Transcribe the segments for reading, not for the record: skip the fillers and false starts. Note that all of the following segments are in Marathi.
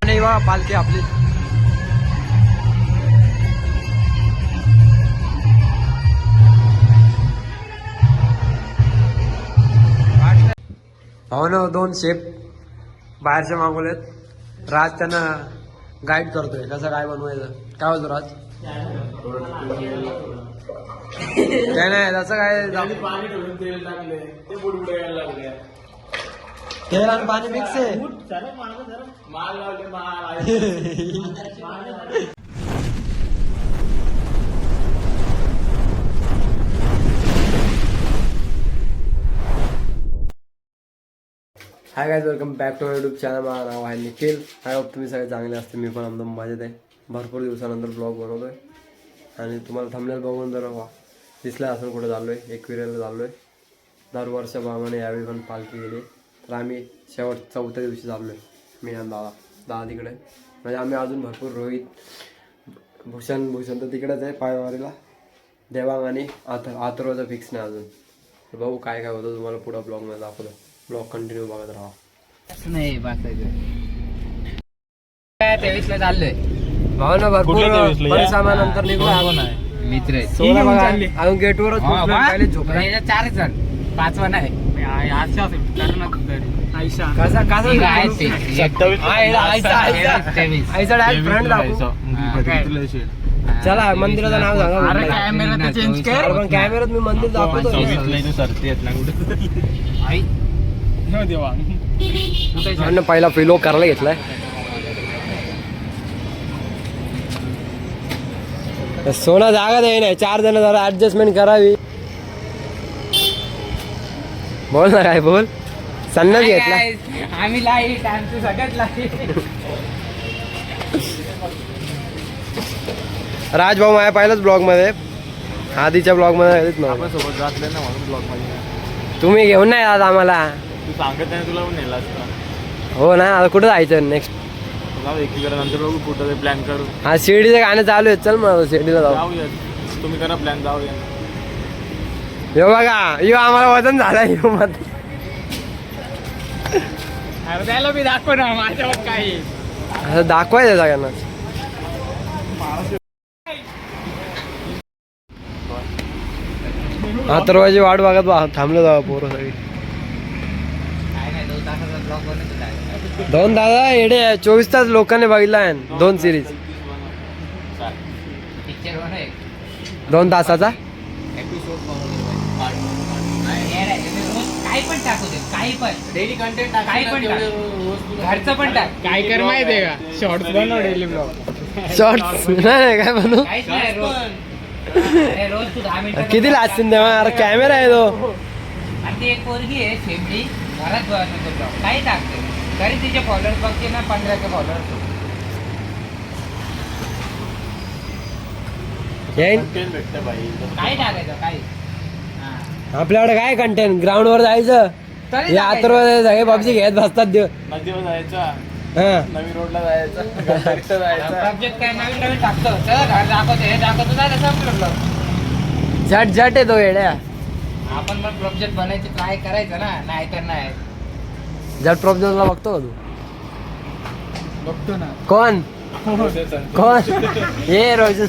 नाही वा पालखी आपली. हो ना, 2 शेफ बाहेरचे मागवलेत. राज त्यांना गाईड करतोय कसं काय बनवायचं. काय बोलतो राज? काय नाही तसं काय. पाणी ठेवून तेल टाकले ते बुडबुडे यायला लागले. तेल आणि पाणी मिक्स आहे. माल लावले माल. Hi guys, welcome back to YouTube channel. माझं नाव आहे निखिल. आय होप तुम्ही सगळे चांगले असते. मी पण एकदम मजेत आहे. भरपूर दिवसानंतर ब्लॉग बनवतोय आणि तुम्हाला थंबनेल बघून जर दिसलं असेल कुठं चाललो आहे. एकविरेला चाललो आहे. दरवर्षाप्रमाणे यावेळी पण पालखी गेली. तर आम्ही शेवट 4थ्या दिवशी चाललो आहे. मी आणि दादा तिकडे. म्हणजे आम्ही अजून भरपूर रोहित भूषण तर तिकडेच आहे पायवारीला. देवांग आणि आतरोचा फिक्स नाही अजून. तर बघू काय काय होतं तुम्हाला पुढं ब्लॉगमध्ये दाखवतो. ब्लॉग कंटिन्यू बघत राहा. नाही काय 23 ला चाललोय. भावना भरपूर सामानंतर निघून मित्र अजून गेटवरच झोपला. 4 जण 5वा नाही. कसा चला मंदिराचं नाव सांगा. पण कॅमेऱ्यात मी मंदिर दाखवतो. पहिला फिलो करायला घेतलाय. सोना जागा दे नाही. 4 जण जरा ऍडजस्टमेंट करावी. बोल ना काय बोल. संन्यास घेतला आम्ही लाईट आमचं सगळ्यात लाईट. राजभाऊ माझ्या पहिल्याच ब्लॉग मध्ये आधीच्या ब्लॉग मध्ये सोबत जात नाही ना म्हणून ब्लॉग मध्ये. तुम्ही घेऊन नाही आज आम्हाला. तू सांगत नाही तुला नेला असता. हो ना, आता कुठं जायचं नेक्स्ट. नंतर बघू कुठं प्लॅन करू. हा शिर्डीचं गाणं चालू आहे. चल मग शिर्डीला जाऊ. जाऊया तुम्ही करा प्लॅन. जाऊया. यो बघा यो आम्हाला वजन झाला. यो मत त्याला मी दाखव ना माझ्यावर काही. असं दाखवायचं सगळ्यांना. अथर्वाची वाट बघत थांबलं जावं पोरं सगळी. 2 दादा येडे 24 तास लोकांनी बघितला आहे. 2 सिरीज 2 तासाचा. काही पण टाकू दे. काही पण डेली कंटेंट टाक. काही पण टाक. घरचं पण टाक. काय कर माहितीये का? शॉर्ट्स बनव. डेली ब्लॉग शॉर्ट्स नाही काय बनू. काहीच नाही. रोज तू 10 मिनिटं किती लागतील तेव्हा. अरे कॅमेरा आहे तो. आणि ती एक पोरगी आहे फेमली घरात बनवतो ब्लॉग. काही टाकते तरी तिचे फॉलोअर्स बघते ना 15 फॉलोअर्स. भेटतं बाई. काय टाकायचं काही. आपल्याकडे काय कंटेंट. ग्राउंड वर जायचं. या अथर्व सगळे पबजी घेत बसतात. नदीवर जायचा. नवीन रोडला जायचं. सब्जेक्ट काय नवीन नवीन टाकतो. चला घर दाखवतो हे दाखवतो झालं संपलं ब्लॉग. झट येतो येड्या. आपण पण प्रोजेक्ट बनायची ट्राय करायचं ना. नाही तर नाही. झट प्रोजेक्टला बघतो का तू? बघतो ना. कोण ये रोज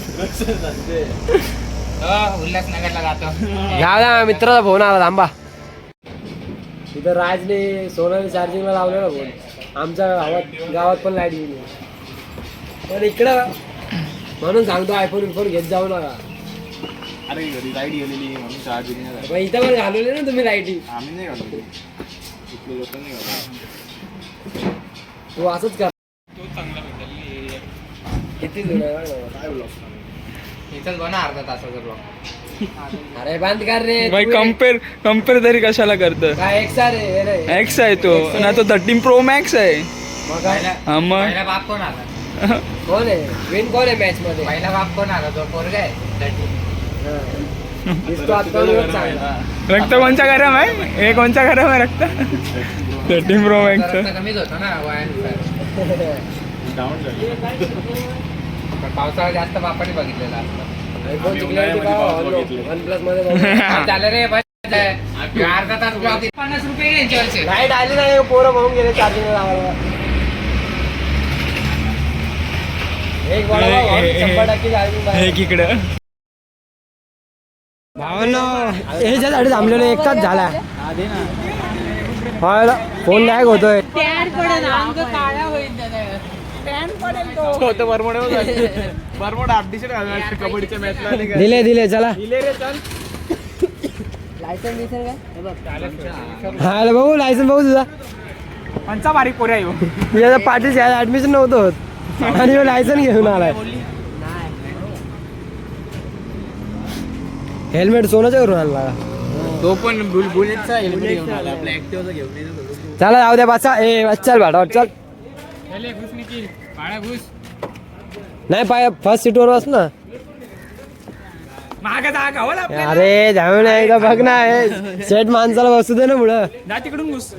उल्हासनगरला जातो. घ्या मित्राचा फोन आला. थांबा. तिथं राजने सोनाली चार्जिंगला लावलेला फोन. आमच्या गावात पण लाईट गेली. पण इकडं म्हणून सांगतो आयफोन घेत जाऊ नका. अरे घरी लाईट गेलेली म्हणून चार्जिंग नाही झाली. इथं पण घालवले ना तुम्ही लाईटी. आम्ही नाही घालवली. इथले लोक नाही घालवली. तू असंच कर. तो चांगला किती जुना काय ब्लॉग. इथंच बना अर्धा तासाचा ब्लॉग. अरे बंद कर रे. भाई कम्पेअर तरी कशाला करतं. काय एक्स आहे एक्स आहे तो ना. तो 13 Pro Max आहे. मग काय हा मग पहिला बाप कोण आला. कोण आहे विन कोण आहे मॅच मध्ये. पहिला बाप कोण आला. जो पोरगा आहे दिसतो आता चांगला. रक्त कोणच्या गरम आहे. हे कोणच्या गरम आहे रक्त. 13 Pro Max कमीच होतो ना वयानुसार. डाऊन झाली. पण पावसाळा जास्त बापाने बघितलेला असतं. वन प्लस मध्ये झालं रे. अर्धा तास ब्लॉक 50 रुपये यांच्यावरचे. लाईट आली नाही पोरं म्हणून गेले चार्जिंग लावायला. एक वडापाव खाऊन 100% charging बाहेर. एक इकडं भावांनो ह्याच्यासाठी थांबलेलो 1 तास झाला. फोन लॅग होतोय. बरमोड अपडेशन कबड्डीच्या मॅचला दिले चला. हा बघू लायसन बघू तुझा. पंचा बारीक पोऱ्या येऊ तुझ्या पाटील ऍडमिशन नव्हतं होत आणि लायसन घेऊन आलाय. हेल्मेट सोनाच्या करून आणला. तो पण बुलेटचा हेल्मेट घेऊन आला आपल्या ऍक्टिव्हचा घेऊन येतो. चला जाऊ द्या बाचा. चल भाटा चल. नाही पाय फर्स्ट सीट वर बस ना. मागं जागा हो ना. अरे जाऊ नाही का बघ ना. सेट माणसाला बसू दे ना पुढं. जा तिकडून घुस.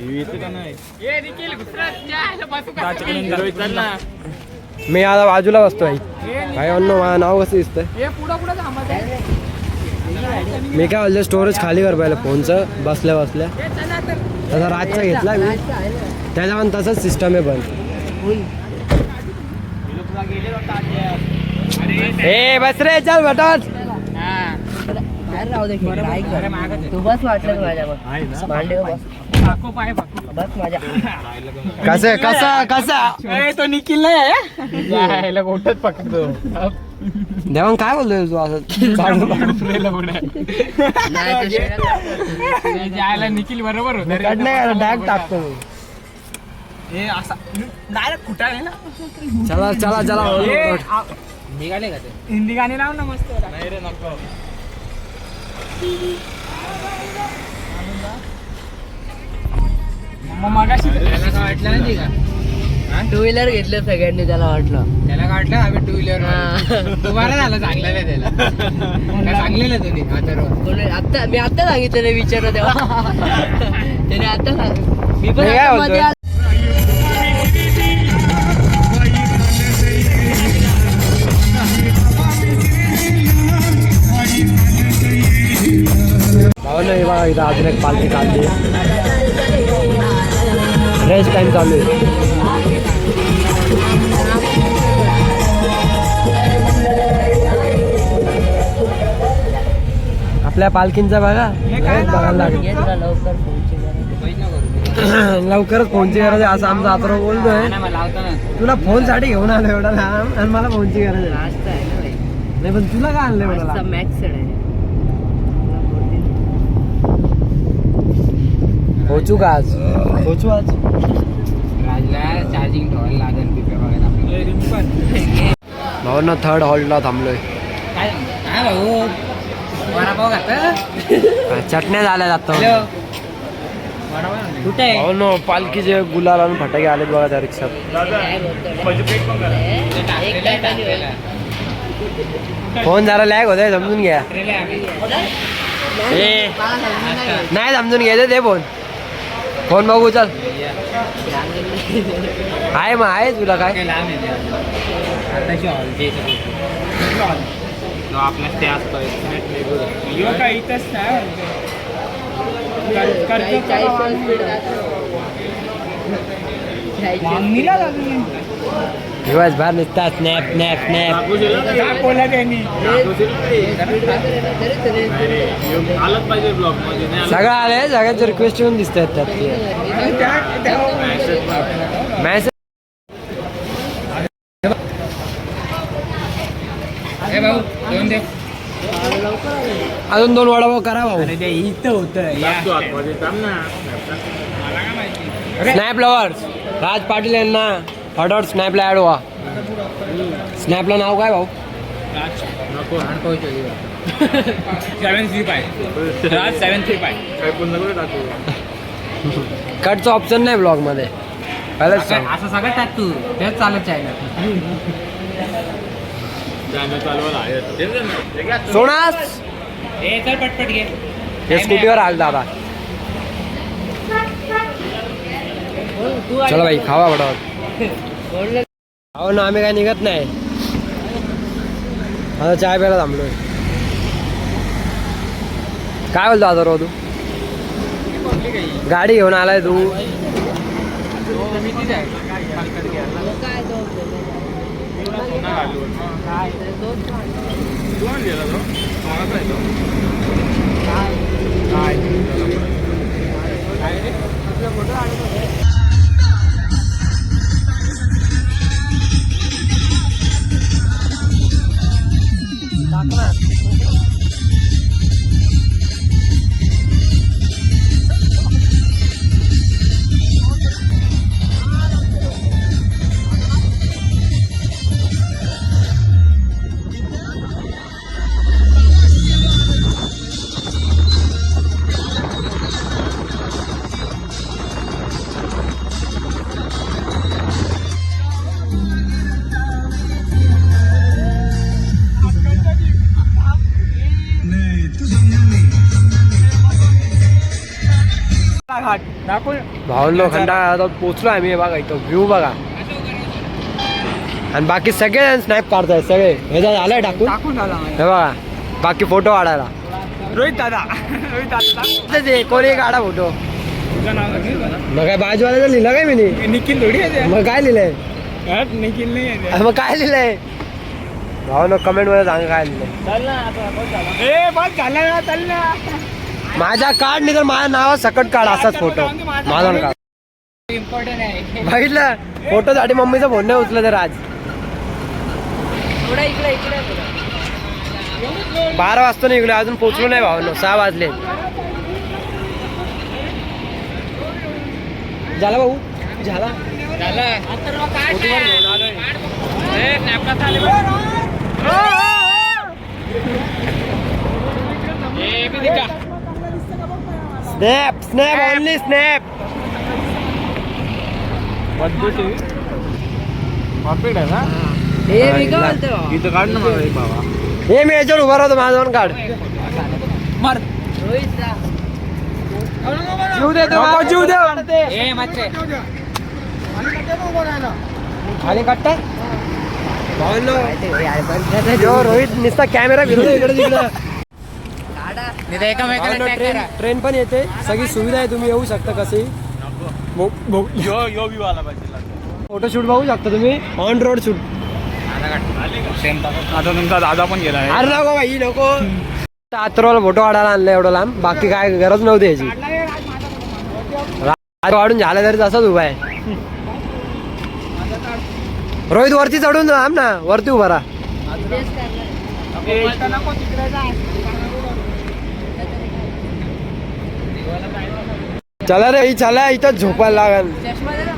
मी आता बाजूला बसतोय. काय म्हणणं माझं नाव कसं दिसतंय. मी काय बोलतो स्टोरेज खाली कर पाहिलं फोनचं बसल्या बसल्या. तसा रातचा घेतला मी त्याच्या पण तसंच सिस्टम आहे. पण ए बस रे चल बटाट. तू बस वाटलं माझ्या मांडे बस माझ्या कसं कसं कसं तो निखिल नाही गोठच पकडतो. देवान काय बोलतोय तू असं. जायला निखिल बरोबर होत डॅग टाकतो. डायरेक्ट कुठं आहे ना. चला चला चला. निघाले का ते? हिंदी गाणी लाव ना मस्त. नाही रे नको. मग मगाशी त्याला काय वाटलं नाही का? 2 व्हीलर घेतलं सगळ्यांनी त्याला वाटलं. त्याला काय वाटलं आम्ही 2 व्हीलर तुम्हाला झालं चांगलं नाही त्याला. काय सांगलेलं तुम्ही आता मी आता सांगितलं रे विचार तेव्हा त्याने आता मी पण काय आता बोलतोय? मध्ये आलो. नाही बघा इथं अजून एक पालखी चालली. रेस्ट टाइम चालू आहे. आपल्या पालखींचा बघा बघायला लागेल. ये जरा लवकर फोनची गरज. लवकरच फोनची गरज आहे असं आमचा आत्र बोलतोय. तुला फोन साठी घेऊन आलो एवढा लांब आणि मला फोनची गरज आहे. नाश्ता आहे ना भाई. नाही पण तुला काय आणलंय नाश्ता मला. मॅक्स आहे. पोचू का आज. पोचू आज. राजला चार्जिंग ठेवायला लागेल पिपे बघायला. भावना थर्ड हॉलला थांबलोय. काय काय भाऊ वडापाव घातलं. चटण्या झाल्या जातो. कुठे आहे? हो ना पालखीचे गुलाल आणि फटाके आलेत बघा त्या रिक्षात. एक टायमाने होईल. फोन जरा लॅग होतोय समजून घ्या. ए नाही समजून घ्यायचं ते फोन बघू चल. आहे मग आहे तुला काय. आपल्या ते असतो काय इथंच नाही. दिवसभर नुसता स्नॅप स्नॅप स्नॅप. बोला त्यांनी आलंच पाहिजे ब्लॉग मध्ये. सगळं आलंय सगळ्यांचे रिक्वेस्ट येऊन दिसत आहेत त्यात. मॅसेज ए भाऊ दोन दे. अजून 2 वडापाव करा भाऊ. ते इथं होतं. स्नॅप लवर्स राज पाटील यांना फटाफट स्नॅपला ॲड व्हा. स्नॅपला नाव काय भाऊ. 735 राज 735. काय पुन्हा कुठे टाकू. कटचं ऑप्शन नाही ब्लॉग मध्ये पहिलेच सांग. असं सगळं टाक तू तेच चालत आहे. चॅनल चालवायला आहे. सोनास ए चल पटपट घे. हे स्कूटीवर आल दादा. चला भाई खावा फटाफट. हो ना आम्ही काय निघत नाही. आता चाय प्यायला थांबलोय. काय बोलतो आता रो तू. गाडी घेऊन आलाय तू. काय तो घाट दाखव. भावलो खंडाळा पोचलो आम्ही. बघा इथं व्ह्यू बघा. आणि बाकी सगळे स्नॅप काढताय सगळे. हे झालंय टाकून. टाकून झाला हे बघा बाकी फोटो काढायला. रोहित दादा. रोहित दादा ते कोणी काढा फोटो. तुझं नाव मग काय बाजूवाल्याचं लिहिलं काय मी. निखिल थोडी आहे मग काय लिहिलंय. निखिल नाही आहे. मग काय लिहिलंय भावनो कमेंट मध्ये सांगा काय लिहिलंय. ए बस झाला ना, चल ना. माझ्या काढ नाही तर माझ्या नावात सकट काढ असाच फोटो. माझा काढ. इम्पॉर्टंट आहे. बघितलं फोटोसाठी मम्मीचा फोन नाही उचला तर आज. थोडा इकडे इकडे 12 वाजता निघलो अजून पोचलो नाही भावनो. 6 वाजले. झाला भाऊ झाला. Snap snap only snap. Perfect आहे ना. हे मी काय बोलतो इथं काढ ना मला एक बाबा. हे मी याच्यावर उभा राहतो. माझा पण काढ. रोहित जा. जीव दे नको, जीव दे. ए मात्र खाली कट्टा भावनो. यो रोहित नुसता कॅमेरा फिरवतो इकडे तिकडे. एकामेकाला tag करा. ट्रेन पण येते. सगळी सुविधा आहे. तुम्ही येऊ शकता कशी. यो व्यू आला पाहिजे. फोटोशूट बघू शकता तुम्ही. On road shoot. आता तुमचा दादा पण गेला आहे. अरे नको भाई नको. आत्रोला फोटो काढायला आणलं एवढं लांब. बाकी काय गरज नव्हती याची. राज वाढून झाला तरी तसाच उभा आहे. रोहित वरती चढून थांब ना. वरती उभा राहा. चला रे चला. इथं झोपायला लागल. चष्मा दे ना.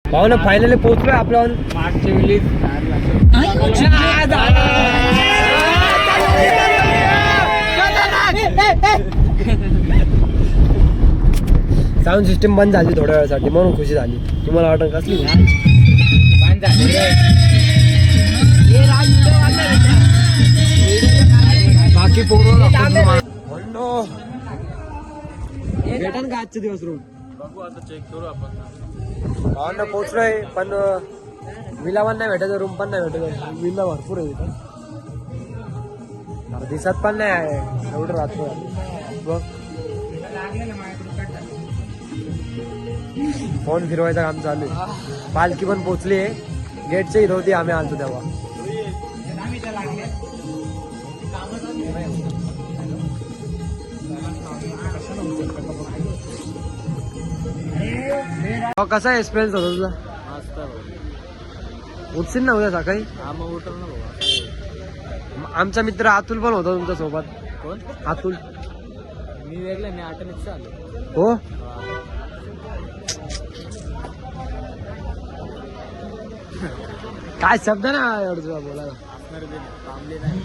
भाऊ ना फायनली पोहोचलोय आपल्या. मागच्या वेळी साऊंड सिस्टम बंद झाली थोड्या वेळासाठी म्हणून खुशी झाली. तुम्हाला वाटत कसली. बंद झाले. बाकी पोरं भेटन का आजचे दिवस रूम. बघू आता चेक करू आपण. भावना पोहोचलोय पण विला पण नाही भेटायचं. रूम पण नाही भेटायचं. विला भरपूर आहे इथं. दिसत पण नाही आहे एवढं रात्र. बघ फोन फिरवायचं काम चालू आहे. पालखी पण पोहोचली आहे. गेटच्या इथं होती आम्ही आलतो तेव्हा. कसा एक्सपिरियन्स होता तुझा. उठशील ना उद्या सकाळी? हा मग उठव ना बाबा. आमचा मित्र अतुल पण होता तुमच्या सोबत. कोण? अतुल. मी वेगळं, मी 8 मिनिटचं आलो. हो काय शब्द ना एवढं तुला बोलायला. असणार ते थांबले नाही.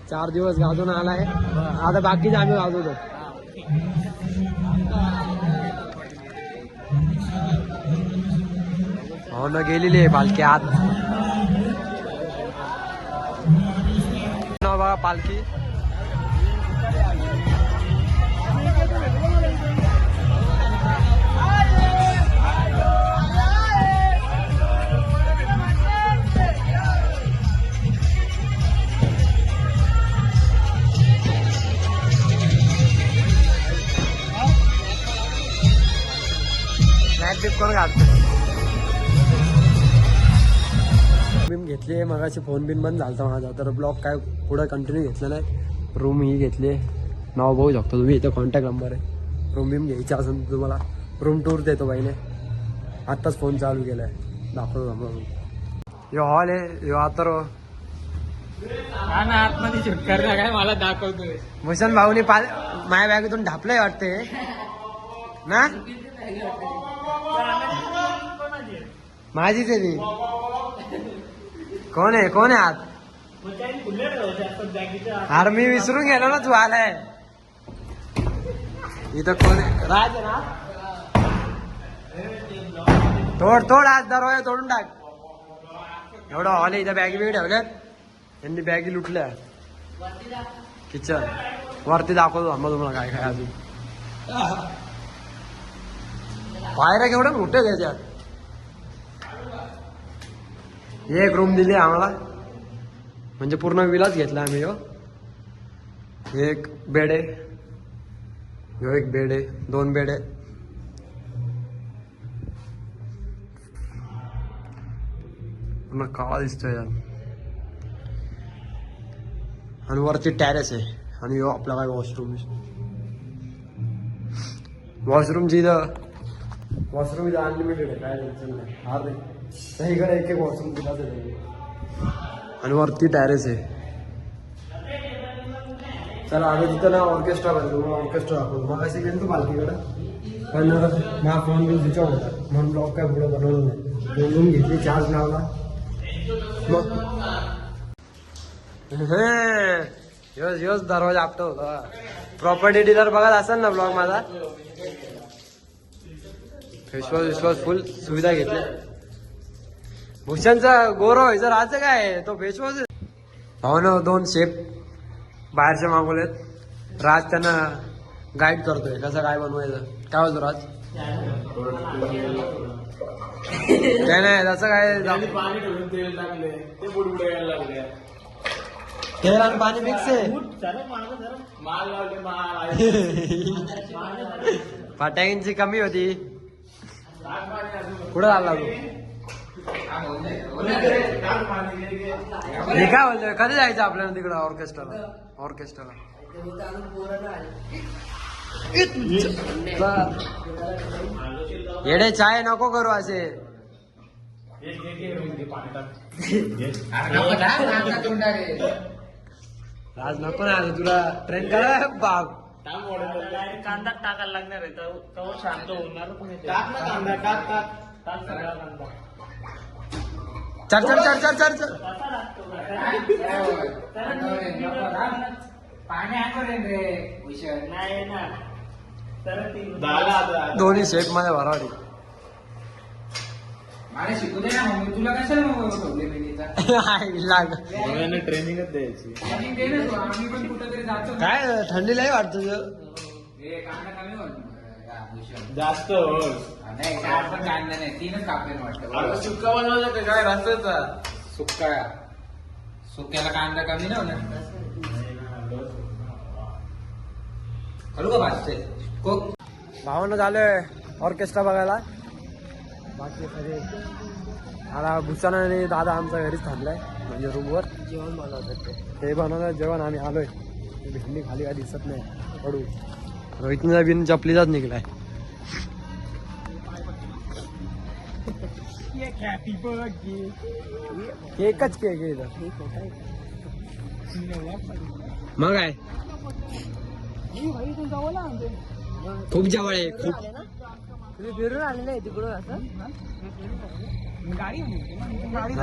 4 दिवस गाजून आलाय आता बाकीचे आम्ही गाजवतो. हो ना गेलेली आहे पालखी आत. बघा पालखी. कोण घालतो बीम घेतली मगाशी. फोन बिन बंद झालता माझा तर ब्लॉग काय पुढे कंटिन्यू घेतला नाही. रूम ही घेतली, नाव बघू शकतो तुम्ही इथं, कॉन्टॅक्ट नंबर आहे. रूम बिम घ्यायची असून तुम्हाला रूम टूर देतो बाईने. आत्ताच फोन चालू केलाय, दाखवतो तुम्हाला. यो हॉल आहे, यो आता हा ना आतमध्ये शूट करणार काय मला दाखवतोय. भूषण भाऊनी माझ्या बॅगेतून ढापलंय वाटते ना. माझीच आहे ती. कोण आहे आत? अरे मी विसरून गेलो ना तू आलाय इथं. कोण आहे? राज आहे ना. तोड आज दरवाजा तोडून टाक. एवढं हॉल आहे इथं. बॅगी बिगी ठेवल्यात यांनी, बॅगी लुटल्या. किचन वरती दाखवतो आम्हाला तुम्हाला काय काय अजून. पायऱ्या केवढ्या मोठ्या त्याच्यात. एक रूम दिली आम्हाला, म्हणजे पूर्ण विलाच घेतला आम्ही. एक बेड आहे, ह्यो एक बेड आहे, 2 बेड आहे. पूर्ण काळा दिसतोय यार. आणि वरती टॅरेस आहे. आणि ह्यो आपला काय वॉशरूम वॉशरूम इथं अनलिमिटेड आहे, काय टेन्शन नाही. अरे सहीकडे एक वॉशरूम दिलाच आहे. आणि वरती टॅरेस आहे. चला आम्ही तिथं ना ऑर्केस्ट्रा करतो, ऑर्केस्ट्रा दाखवतो. मग अशी गेलो पालखीकडं, पण माझा फोन बिल स्विच ऑफ होता म्हणून ब्लॉग काय पुढे बनवलं नाही. 2 रूम घेतली, चार्ज लावला. मग योच दरवाजा आपटा होता. प्रॉपर्टी डीलर बघत असेल ना ब्लॉग माझा. फेसवॉश फुल सुविधा घेतली. भूषणचा गोरो व्हायचं राहायचं काय, तो फेसवॉश. हो ना, 2 शेफ बाहेरचे मागवलेत. राज त्यांना गाईड करतोय कसं काय बनवायचं. काय बोलतो राज? काय नाही तसं काय. पाणी ठेवून तेल टाकले, ते बुडबुडे यायला लागले. तेल आणि पाणी मिक्स आहे. माल लावले, माल फटाक्यांची कमी होती. पुढे झाला तू. हे काय बोलतोय, कधी जायचं आपल्याला तिकडं ऑर्केस्ट्राला? येडे चाय नको करू असे. राज नको ना तुला ट्रेन करा बाग. कांदा टाकायला लागणार आहे तर शांत होणार. टाक ना कांदा, टाक. चल पाणी आणून रे भूषण. नाही ना दोन्ही सेट मध्ये भरावडी. मला शिकू दे ना मग. तुला कशाला लाग ट्रेनिंगच द्यायची. आम्ही पण कुठेतरी जातो. काय थंडी लई वाटतं. कांदा कमी भूषण जास्त नाही. 4 पण कांदा नाही, 3च कापले वाटतं. सुक्का बनवायचा काय रस्त्याचा? सुक्याला कांदा कमी नाही होणार. हलू का भाजते भावानं झालोय ऑर्केस्ट्रा बघायला. बाकी सगळे आता भूषण आणि दादा आमच्या घरीच थांबलाय, म्हणजे रूमवर जेवण बनवतात. ते बनवतात जेवण. आम्ही आलोय. भेंडी खाली काय दिसत नाही पडू. रोहितचा बिन चपलीचाच निघलाय. एकच केक आहे इथं. मग काय खूप जवळ आहे खूप. तुम्ही फिरून आलेले आहे तिकडून असं.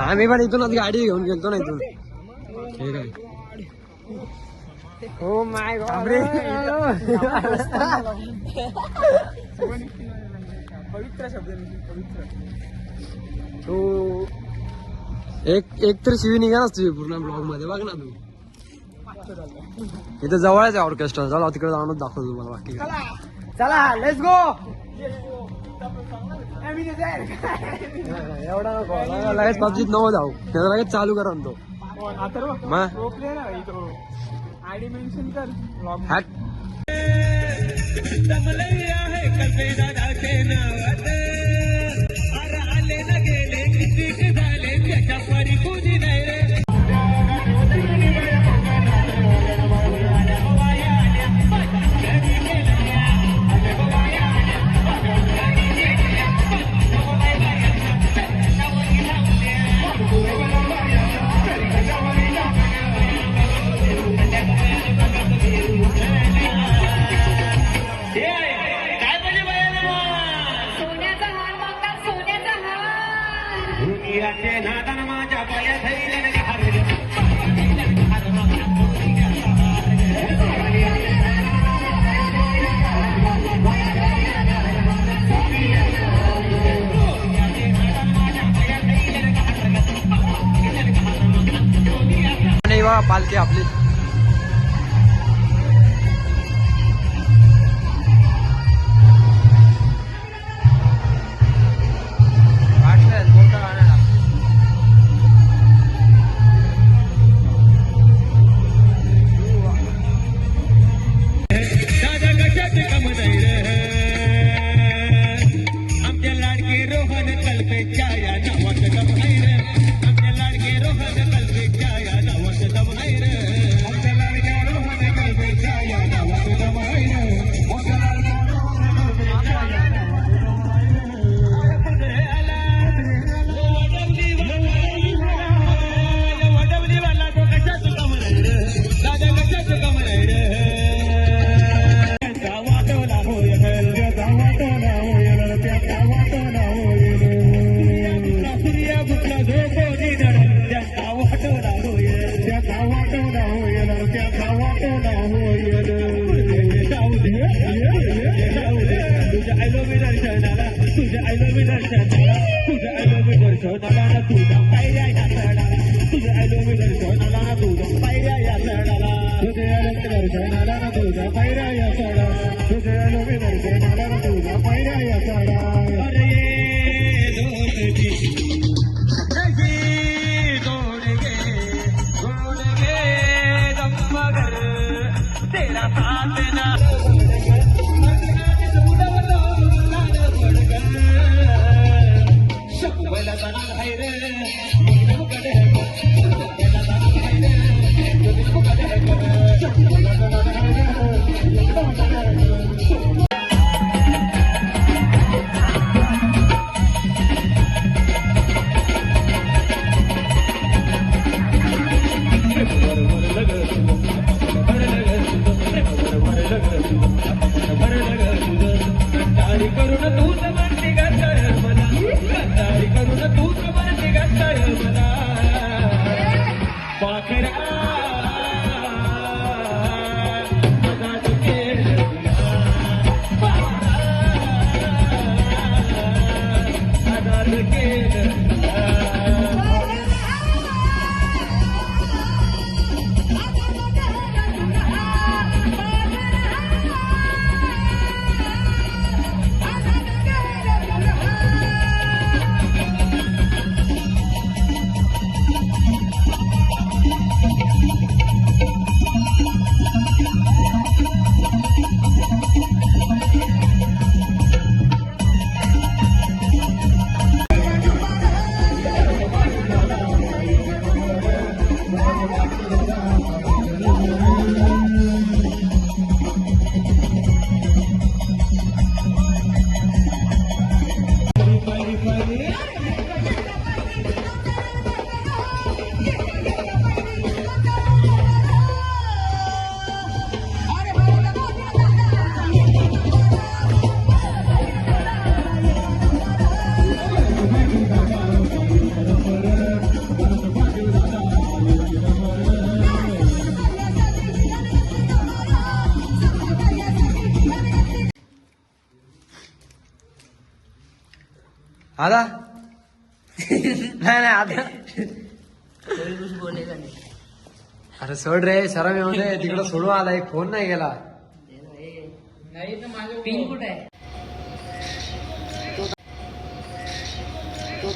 आम्ही पण इथूनच गाडी घेऊन गेलतो ना इथून. ठीक आहे. हो माय गॉड. तू एक तर शिवी निघालाच तुझी पूर्ण ब्लॉग मध्ये बघ ना तू. इथे जवळच आहे ऑर्केस्ट्रा. चला तिकडे जाऊनच दाखवतो तुम्हाला बाकी काय. चला लेट्स गो. एवढा नको लगेच पबजीत नको जाऊ. त्याला लगेच चालू करा तो. मग हॅट. पालखी आपली. आता नाही आता कुछ बोलेगा नाही. अरे सोड रे शरम येऊ दे तिकडं सोडून आला एक फोन नाही गेला पिन कुठे आहे?